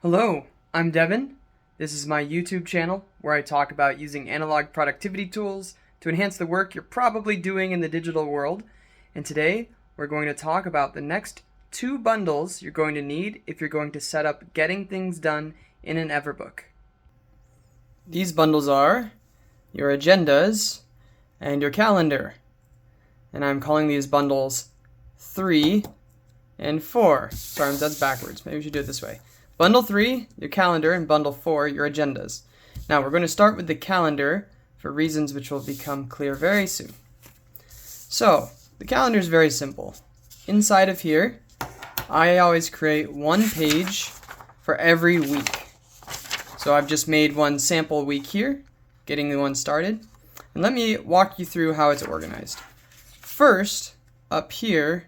Hello, I'm Devin. This is my YouTube channel where I talk about using analog productivity tools to enhance the work you're probably doing in the digital world. And today we're going to talk about the next two bundles you're going to need if you're going to set up getting things done in an Everbook. These bundles are your agendas and your calendar. And I'm calling these bundles 3 and 4. Sorry, that's backwards. Maybe we should do it this way. Bundle 3, your calendar, and Bundle 4, your agendas. Now, we're going to start with the calendar for reasons which will become clear very soon. So, the calendar is very simple. Inside of here, I always create one page for every week. So I've just made one sample week here, getting the one started. And let me walk you through how it's organized. First, up here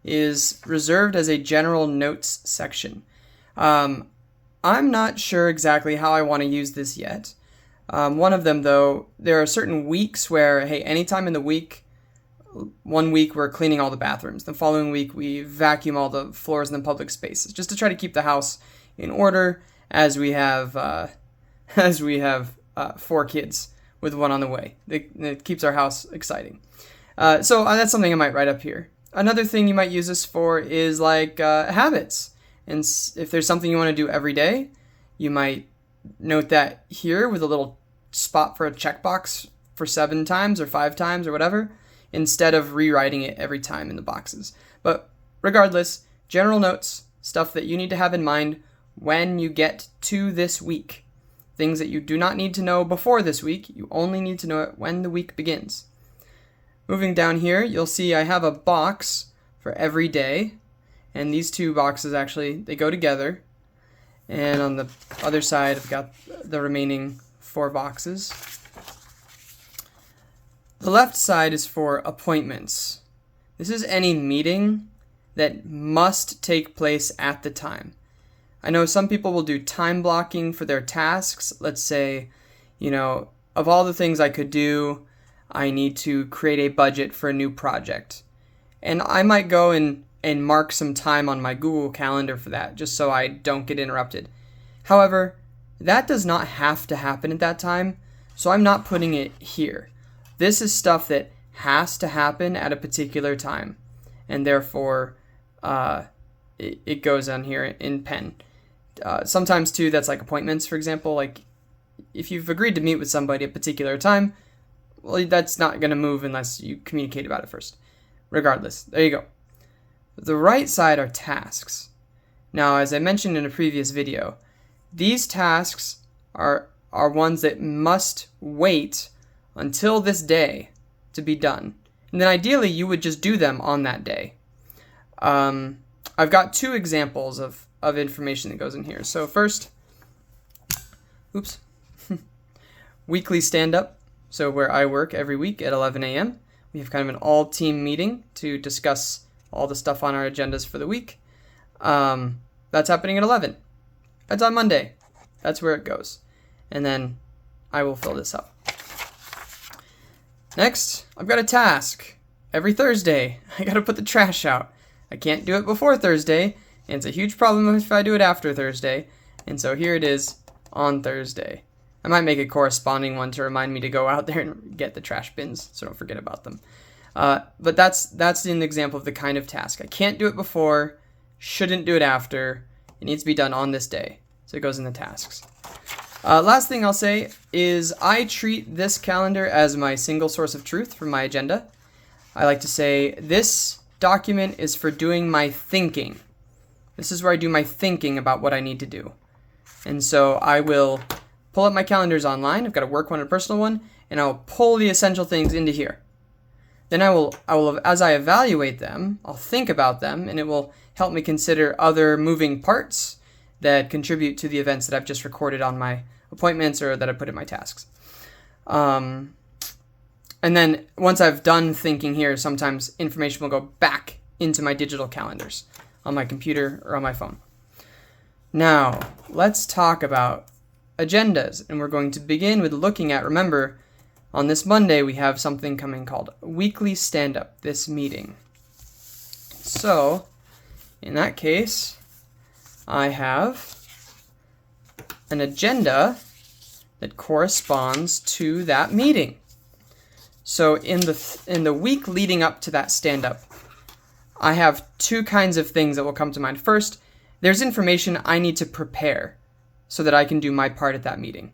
is reserved as a general notes section. I'm not sure exactly how I want to use this yet. One of them, though, there are certain weeks where, hey, anytime in the week, one week we're cleaning all the bathrooms. The following week we vacuum all the floors in the public spaces, just to try to keep the house in order as we have 4 kids with one on the way. It keeps our house exciting. So that's something I might write up here. Another thing you might use this for is like habits. And if there's something you want to do every day, you might note that here with a little spot for a checkbox for 7 times or 5 times or whatever, instead of rewriting it every time in the boxes. But regardless, general notes, stuff that you need to have in mind when you get to this week. Things that you do not need to know before this week, you only need to know it when the week begins. Moving down here, you'll see I have a box for every day. And these two boxes actually, they go together. And on the other side, I've got the remaining 4 boxes. The left side is for appointments. This is any meeting that must take place at the time. I know some people will do time blocking for their tasks. Let's say, of all the things I could do, I need to create a budget for a new project. And I might go and mark some time on my Google Calendar for that, just so I don't get interrupted. However, that does not have to happen at that time, so I'm not putting it here. This is stuff that has to happen at a particular time, and therefore it goes on here in pen. Sometimes, too, that's like appointments, for example. Like, if you've agreed to meet with somebody at a particular time, well, that's not going to move unless you communicate about it first. Regardless, there you go. The right side are tasks. Now, as I mentioned in a previous video, these tasks are ones that must wait until this day to be done. And then ideally, you would just do them on that day. I've got 2 examples of information that goes in here. So first, weekly stand-up. So where I work every week at 11 a.m. We have kind of an all-team meeting to discuss all the stuff on our agendas for the week. That's happening at 11. That's on Monday. That's where it goes. And then I will fill this up. Next, I've got a task. Every Thursday, I got to put the trash out. I can't do it before Thursday, and it's a huge problem if I do it after Thursday. And so here it is on Thursday. I might make a corresponding one to remind me to go out there and get the trash bins, so don't forget about them. But that's an example of the kind of task. I can't do it before, shouldn't do it after. It needs to be done on this day. So it goes in the tasks. Last thing I'll say is I treat this calendar as my single source of truth for my agenda. I like to say this document is for doing my thinking. This is where I do my thinking about what I need to do. And so I will pull up my calendars online. I've got a work one and a personal one, and I will pull the essential things into here. Then I will, as I evaluate them, I'll think about them, and it will help me consider other moving parts that contribute to the events that I've just recorded on my appointments or that I put in my tasks. And then once I've done thinking here, sometimes information will go back into my digital calendars on my computer or on my phone. Now, let's talk about agendas, and we're going to begin with looking at, remember, on this Monday, we have something coming called Weekly Stand-Up, this meeting. So, in that case, I have an agenda that corresponds to that meeting. So in the week leading up to that stand-up, I have two kinds of things that will come to mind. First, there's information I need to prepare so that I can do my part at that meeting.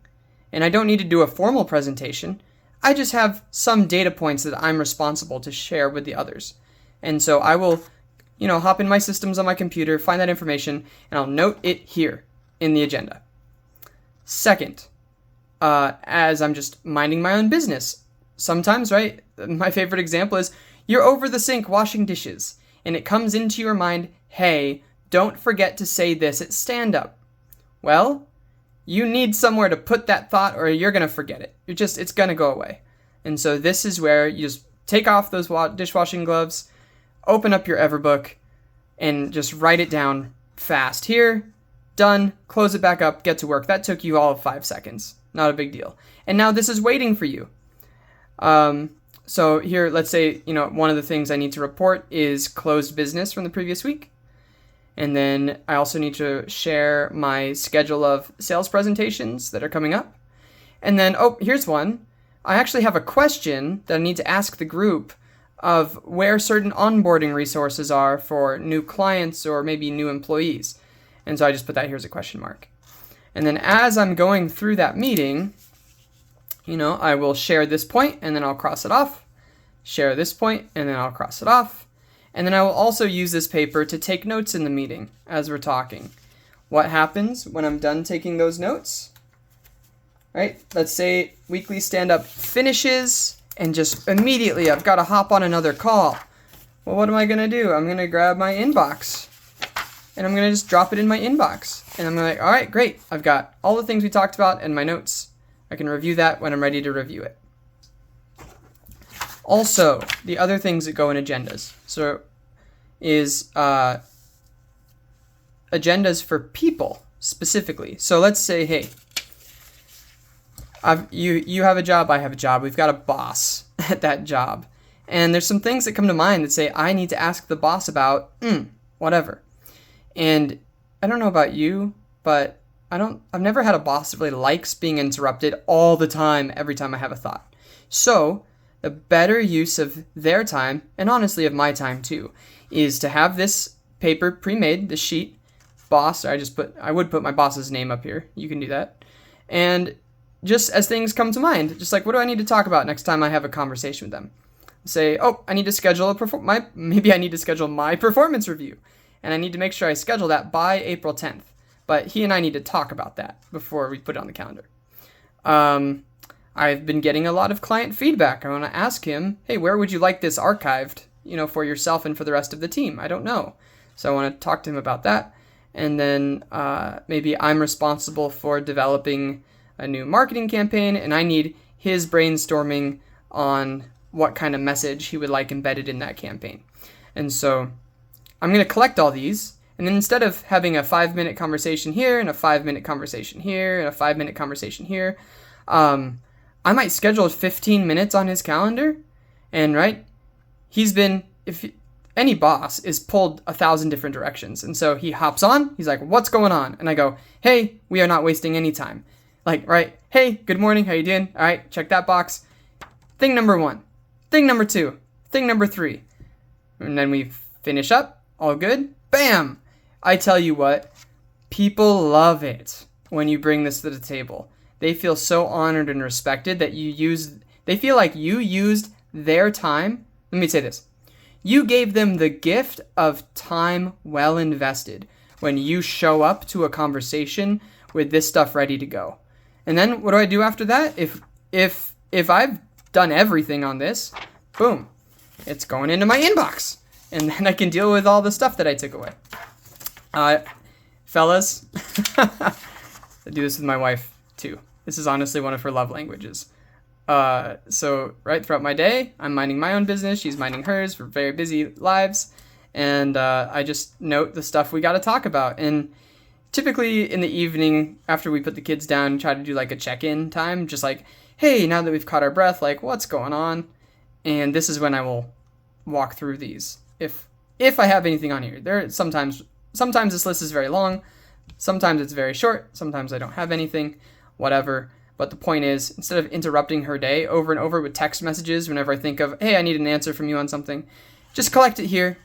And I don't need to do a formal presentation. I just have some data points that I'm responsible to share with the others. And so I will, hop in my systems on my computer, find that information, and I'll note it here in the agenda. Second, as I'm just minding my own business, sometimes, right, my favorite example is you're over the sink washing dishes, and it comes into your mind, hey, don't forget to say this at stand-up. Well, you need somewhere to put that thought or you're going to forget it. It's going to go away. And so this is where you just take off those dishwashing gloves, open up your Everbook, and just write it down fast. Here, done, close it back up, get to work. That took you all of 5 seconds. Not a big deal. And now this is waiting for you. So here, let's say, one of the things I need to report is closed business from the previous week. And then I also need to share my schedule of sales presentations that are coming up. And then, here's one. I actually have a question that I need to ask the group of where certain onboarding resources are for new clients or maybe new employees. And so I just put that here as a question mark. And then as I'm going through that meeting, I will share this point and then I'll cross it off. Share this point and then I'll cross it off. And then I will also use this paper to take notes in the meeting as we're talking. What happens when I'm done taking those notes? Right? Let's say weekly stand-up finishes and just immediately I've got to hop on another call. Well, what am I going to do? I'm going to grab my inbox and I'm going to just drop it in my inbox. And I'm like, all right, great. I've got all the things we talked about and my notes. I can review that when I'm ready to review it. Also, the other things that go in agendas. So is agendas for people specifically. So let's say, hey, you have a job, I have a job. We've got a boss at that job. And there's some things that come to mind that say, I need to ask the boss about whatever. And I don't know about you, but I've never had a boss that really likes being interrupted all the time, every time I have a thought. So the better use of their time, and honestly of my time too, is to have this paper pre-made, this sheet, boss, I would put my boss's name up here. You can do that. And just as things come to mind, just like, what do I need to talk about next time I have a conversation with them? Say, I need to schedule maybe I need to schedule my performance review. And I need to make sure I schedule that by April 10th. But he and I need to talk about that before we put it on the calendar. I've been getting a lot of client feedback. I want to ask him, hey, where would you like this archived, for yourself and for the rest of the team? I don't know. So I want to talk to him about that. And then maybe I'm responsible for developing a new marketing campaign, and I need his brainstorming on what kind of message he would like embedded in that campaign. And so I'm going to collect all these, and then instead of having a 5-minute conversation here, and a 5-minute conversation here, and a 5-minute conversation here, I might schedule 15 minutes on his calendar, and if any boss is pulled 1,000 different directions, and so he hops on, he's like, what's going on? And I go, hey, we are not wasting any time. Hey, good morning, how you doing? All right, check that box. Thing number 1, thing number 2, thing number 3. And then we finish up, all good, bam! I tell you what, people love it when you bring this to the table. They feel so honored and respected that they feel like you used their time. Let me say this. You gave them the gift of time well invested when you show up to a conversation with this stuff ready to go. And then what do I do after that? If I've done everything on this, boom, it's going into my inbox. And then I can deal with all the stuff that I took away. Fellas, I do this with my wife too. This is honestly one of her love languages. So throughout my day, I'm minding my own business. She's minding hers. We're very busy lives. And I just note the stuff we got to talk about. And typically in the evening, after we put the kids down, try to do a check-in time. Just hey, now that we've caught our breath, what's going on? And this is when I will walk through these. If I have anything on here. Sometimes this list is very long, Sometimes it's very short, sometimes I don't have anything, whatever. But the point is, instead of interrupting her day over and over with text messages whenever I think of, hey, I need an answer from you on something, just collect it here. And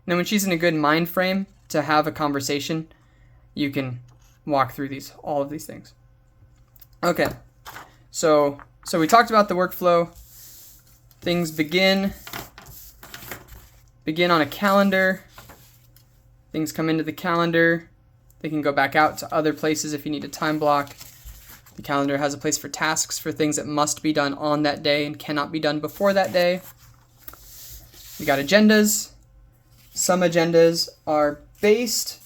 then when she's in a good mind frame to have a conversation, you can walk through all of these things. Okay, so we talked about the workflow. Things begin on a calendar. Things come into the calendar. They can go back out to other places if you need a time block. The calendar has a place for tasks, for things that must be done on that day and cannot be done before that day. We got agendas. Some agendas are based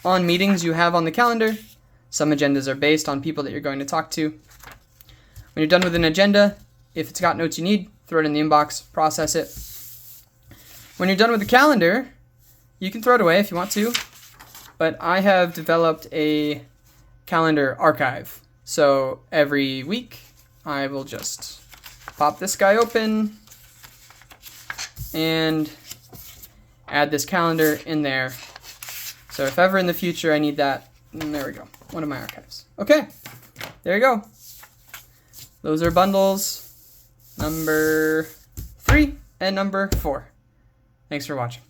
on meetings you have on the calendar. Some agendas are based on people that you're going to talk to. When you're done with an agenda, if it's got notes you need, throw it in the inbox, process it. When you're done with the calendar, you can throw it away if you want to, but I have developed a calendar archive. So every week, I will just pop this guy open and add this calendar in there. So if ever in the future I need that, there we go, one of my archives. Okay, there you go. Those are bundles number 3 and number 4. Thanks for watching.